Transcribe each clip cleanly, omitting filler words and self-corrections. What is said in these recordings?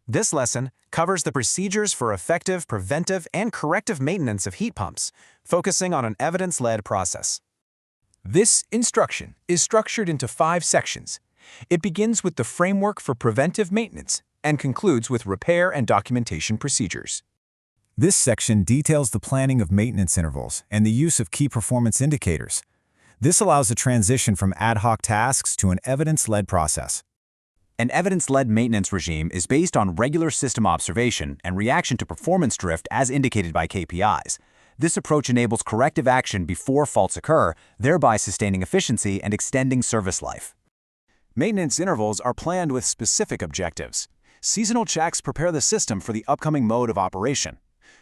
This lesson covers the procedures for effective preventive and corrective maintenance of heat pumps, focusing on an evidence-led process. This instruction is structured into 5 sections. It begins with the framework for preventive maintenance and concludes with repair and documentation procedures. This section details the planning of maintenance intervals and the use of key performance indicators. This allows a transition from ad hoc tasks to an evidence-led process. An evidence-led maintenance regime is based on regular system observation and reaction to performance drift as indicated by KPIs. This approach enables corrective action before faults occur, thereby sustaining efficiency and extending service life. Maintenance intervals are planned with specific objectives. Seasonal checks prepare the system for the upcoming mode of operation.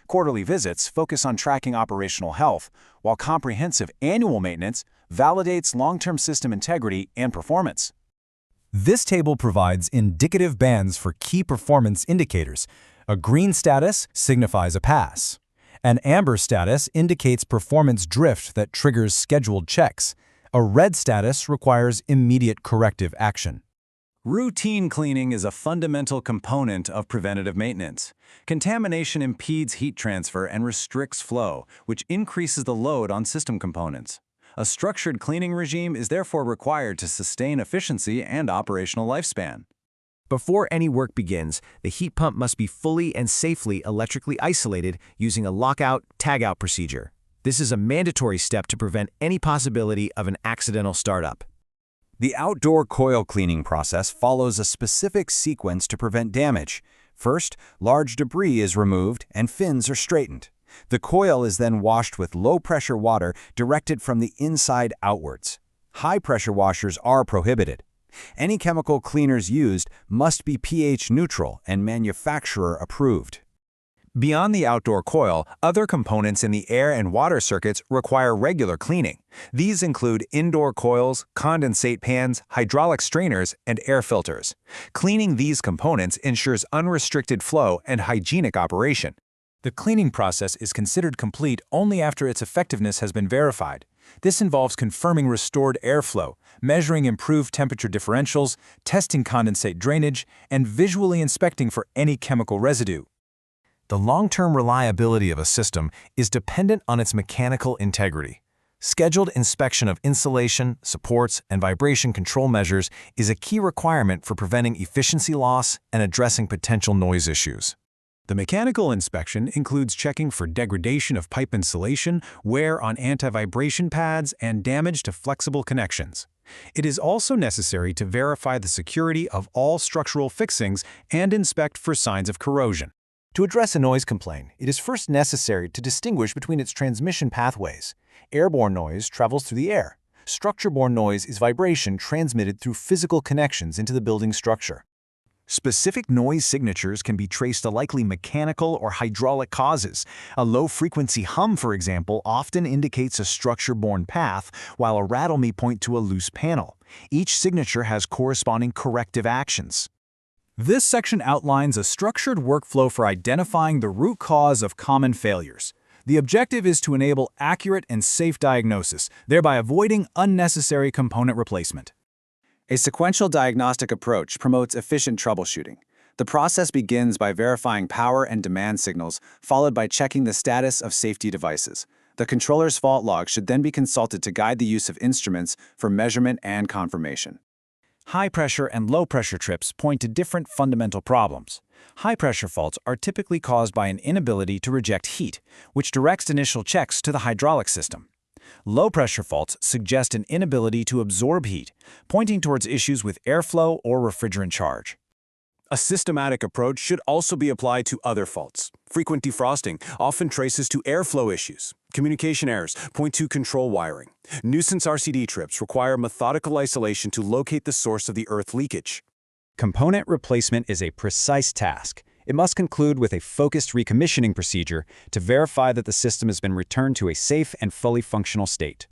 Quarterly visits focus on tracking operational health, while comprehensive annual maintenance validates long-term system integrity and performance. This table provides indicative bands for key performance indicators. A green status signifies a pass. An amber status indicates performance drift that triggers scheduled checks. A red status requires immediate corrective action. Routine cleaning is a fundamental component of preventative maintenance. Contamination impedes heat transfer and restricts flow, which increases the load on system components. A structured cleaning regime is therefore required to sustain efficiency and operational lifespan. Before any work begins, the heat pump must be fully and safely electrically isolated using a lockout-tagout procedure. This is a mandatory step to prevent any possibility of an accidental startup. The outdoor coil cleaning process follows a specific sequence to prevent damage. First, large debris is removed and fins are straightened. The coil is then washed with low-pressure water directed from the inside outwards. High-pressure washers are prohibited. Any chemical cleaners used must be pH neutral and manufacturer approved. Beyond the outdoor coil, other components in the air and water circuits require regular cleaning. These include indoor coils, condensate pans, hydraulic strainers, and air filters. Cleaning these components ensures unrestricted flow and hygienic operation. The cleaning process is considered complete only after its effectiveness has been verified. This involves confirming restored airflow, measuring improved temperature differentials, testing condensate drainage, and visually inspecting for any chemical residue. The long-term reliability of a system is dependent on its mechanical integrity. Scheduled inspection of insulation, supports, and vibration control measures is a key requirement for preventing efficiency loss and addressing potential noise issues. The mechanical inspection includes checking for degradation of pipe insulation, wear on anti-vibration pads, and damage to flexible connections. It is also necessary to verify the security of all structural fixings and inspect for signs of corrosion. To address a noise complaint, it is first necessary to distinguish between its transmission pathways. Airborne noise travels through the air. Structure-borne noise is vibration transmitted through physical connections into the building structure. Specific noise signatures can be traced to likely mechanical or hydraulic causes. A low-frequency hum, for example, often indicates a structure-borne path, while a rattle may point to a loose panel. Each signature has corresponding corrective actions. This section outlines a structured workflow for identifying the root cause of common failures. The objective is to enable accurate and safe diagnosis, thereby avoiding unnecessary component replacement. A sequential diagnostic approach promotes efficient troubleshooting. The process begins by verifying power and demand signals, followed by checking the status of safety devices. The controller's fault log should then be consulted to guide the use of instruments for measurement and confirmation. High-pressure and low-pressure trips point to different fundamental problems. High-pressure faults are typically caused by an inability to reject heat, which directs initial checks to the hydraulic system. Low-pressure faults suggest an inability to absorb heat, pointing towards issues with airflow or refrigerant charge. A systematic approach should also be applied to other faults. Frequent defrosting often traces to airflow issues. Communication errors point to control wiring. Nuisance RCD trips require methodical isolation to locate the source of the earth leakage. Component replacement is a precise task. It must conclude with a focused recommissioning procedure to verify that the system has been returned to a safe and fully functional state.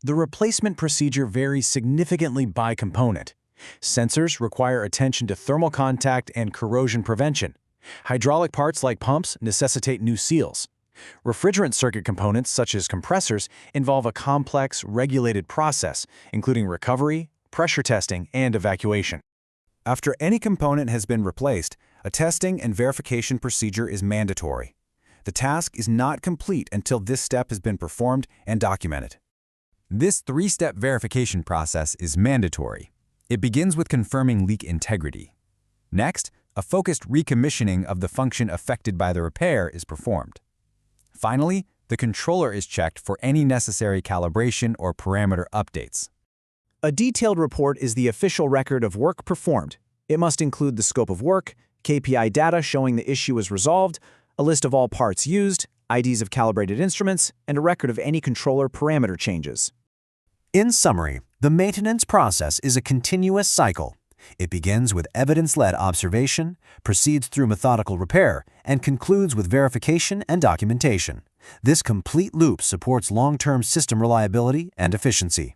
The replacement procedure varies significantly by component. Sensors require attention to thermal contact and corrosion prevention. Hydraulic parts like pumps necessitate new seals. Refrigerant circuit components, such as compressors, involve a complex, regulated process, including recovery, pressure testing, and evacuation. After any component has been replaced, A testing and verification procedure is mandatory. The task is not complete until this step has been performed and documented. This three-step verification process is mandatory. It begins with confirming leak integrity. Next, a focused recommissioning of the function affected by the repair is performed. Finally, the controller is checked for any necessary calibration or parameter updates. A detailed report is the official record of work performed. It must include the scope of work, KPI data showing the issue is resolved, a list of all parts used, IDs of calibrated instruments, and a record of any controller parameter changes. In summary, the maintenance process is a continuous cycle. It begins with evidence-led observation, proceeds through methodical repair, and concludes with verification and documentation. This complete loop supports long-term system reliability and efficiency.